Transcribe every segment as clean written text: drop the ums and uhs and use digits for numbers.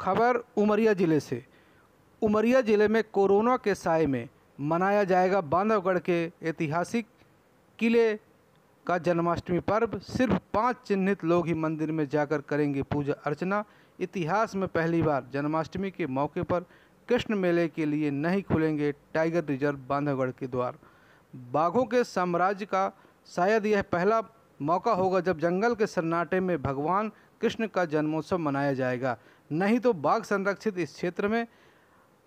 खबर उमरिया जिले से। उमरिया जिले में कोरोना के साए में मनाया जाएगा बांधवगढ़ के ऐतिहासिक किले का जन्माष्टमी पर्व। सिर्फ 5 चिन्हित लोग ही मंदिर में जाकर करेंगे पूजा अर्चना। इतिहास में पहली बार जन्माष्टमी के मौके पर कृष्ण मेले के लिए नहीं खुलेंगे टाइगर रिजर्व बांधवगढ़ के द्वार। बाघों के साम्राज्य का शायद यह पहला मौका होगा जब जंगल के सन्नाटे में भगवान कृष्ण का जन्मोत्सव मनाया जाएगा। नहीं तो बाघ संरक्षित इस क्षेत्र में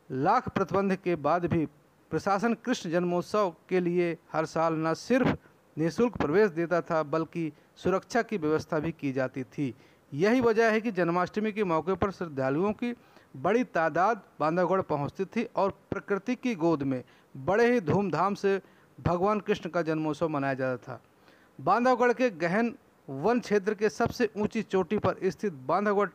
लाख प्रतिबंध के बाद भी प्रशासन कृष्ण जन्मोत्सव के लिए हर साल न सिर्फ निःशुल्क प्रवेश देता था बल्कि सुरक्षा की व्यवस्था भी की जाती थी। यही वजह है कि जन्माष्टमी के मौके पर श्रद्धालुओं की बड़ी तादाद बांधवगढ़ पहुंचती थी और प्रकृति की गोद में बड़े ही धूमधाम से भगवान कृष्ण का जन्मोत्सव मनाया जाता था। बांधवगढ़ के गहन वन क्षेत्र के सबसे ऊंची चोटी पर स्थित बांधवगढ़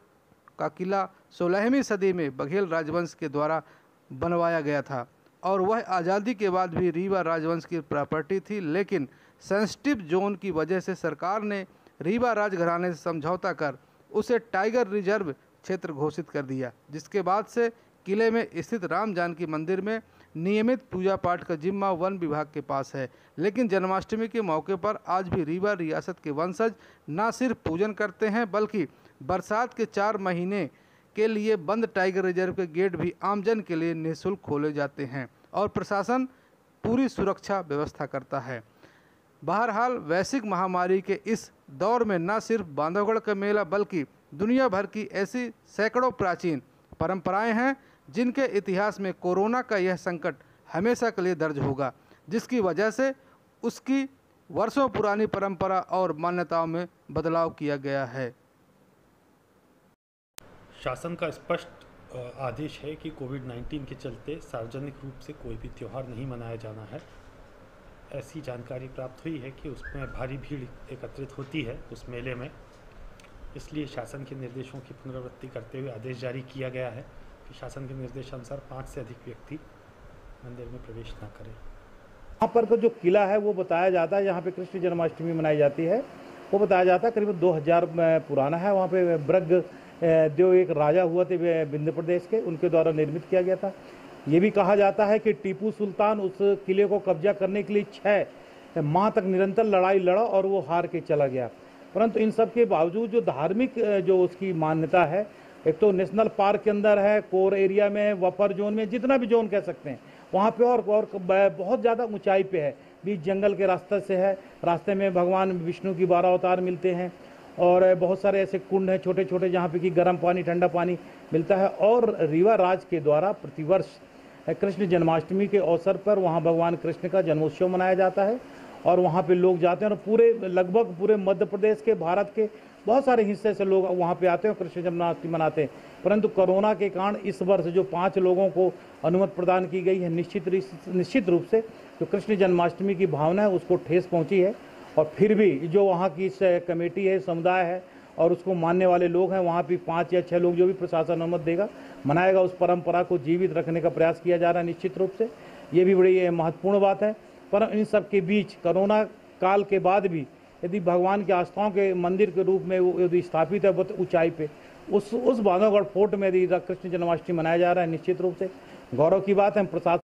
का किला 16वीं सदी में बघेल राजवंश के द्वारा बनवाया गया था और वह आज़ादी के बाद भी रीवा राजवंश की प्रॉपर्टी थी, लेकिन सेंसिटिव जोन की वजह से सरकार ने रीवा राजघराने से समझौता कर उसे टाइगर रिजर्व क्षेत्र घोषित कर दिया, जिसके बाद से किले में स्थित राम जानकी मंदिर में नियमित पूजा पाठ का जिम्मा वन विभाग के पास है। लेकिन जन्माष्टमी के मौके पर आज भी रीवा रियासत के वंशज न सिर्फ पूजन करते हैं बल्कि बरसात के 4 महीने के लिए बंद टाइगर रिजर्व के गेट भी आमजन के लिए निःशुल्क खोले जाते हैं और प्रशासन पूरी सुरक्षा व्यवस्था करता है। बहरहाल वैश्विक महामारी के इस दौर में न सिर्फ बांधवगढ़ का मेला बल्कि दुनिया भर की ऐसी सैकड़ों प्राचीन परंपराएं हैं जिनके इतिहास में कोरोना का यह संकट हमेशा के लिए दर्ज होगा, जिसकी वजह से उसकी वर्षों पुरानी परंपरा और मान्यताओं में बदलाव किया गया है। शासन का स्पष्ट आदेश है कि कोविड-19 के चलते सार्वजनिक रूप से कोई भी त्यौहार नहीं मनाया जाना है। ऐसी जानकारी प्राप्त हुई है कि उसमें भारी भीड़ एकत्रित होती है उस मेले में, इसलिए शासन के निर्देशों की पुनरावृत्ति करते हुए आदेश जारी किया गया है कि शासन के निर्देशानुसार 5 से अधिक व्यक्ति मंदिर में प्रवेश न करें। यहाँ पर का जो किला है वो बताया जाता है, यहाँ पे कृष्ण जन्माष्टमी मनाई जाती है, वो बताया जाता है करीब 2000 पुराना है। वहाँ पे ब्रग जो एक राजा हुआ थे विंध्य प्रदेश के, उनके द्वारा निर्मित किया गया था। ये भी कहा जाता है कि टीपू सुल्तान उस किले को कब्जा करने के लिए 6 माह तक निरंतर लड़ाई लड़ा और वो हार के चला गया। परंतु इन सब के बावजूद जो धार्मिक जो उसकी मान्यता है, एक तो नेशनल पार्क के अंदर है, कोर एरिया में, बफर जोन में, जितना भी जोन कह सकते हैं, वहाँ पे और बहुत ज़्यादा ऊंचाई पे है, बीच जंगल के रास्ते से है। रास्ते में भगवान विष्णु की 12 अवतार मिलते हैं और बहुत सारे ऐसे कुंड हैं छोटे छोटे जहाँ पे कि गर्म पानी ठंडा पानी मिलता है। और रीवा राज के द्वारा प्रतिवर्ष कृष्ण जन्माष्टमी के अवसर पर वहाँ भगवान कृष्ण का जन्मोत्सव मनाया जाता है और वहाँ पे लोग जाते हैं और पूरे लगभग पूरे मध्य प्रदेश के, भारत के बहुत सारे हिस्से से लोग वहाँ पे आते हैं और कृष्ण जन्माष्टमी मनाते हैं। परंतु कोरोना के कारण इस वर्ष जो 5 लोगों को अनुमति प्रदान की गई है, निश्चित रूप से जो कृष्ण जन्माष्टमी की भावना है उसको ठेस पहुँची है। और फिर भी जो वहाँ की कमेटी है, समुदाय है और उसको मानने वाले लोग हैं, वहाँ भी 5 या 6 लोग जो भी प्रशासन अनुमति देगा मनाएगा, उस परंपरा को जीवित रखने का प्रयास किया जा रहा है। निश्चित रूप से ये भी बड़ी महत्वपूर्ण बात है। पर इन सब के बीच कोरोना काल के बाद भी यदि भगवान की आस्थाओं के मंदिर के रूप में वो यदि स्थापित है बहुत ऊंचाई पे, उस बांधवगढ़ फोर्ट में यदि कृष्ण जन्माष्टमी मनाया जा रहा है, निश्चित रूप से गौरव की बात है। प्रशासन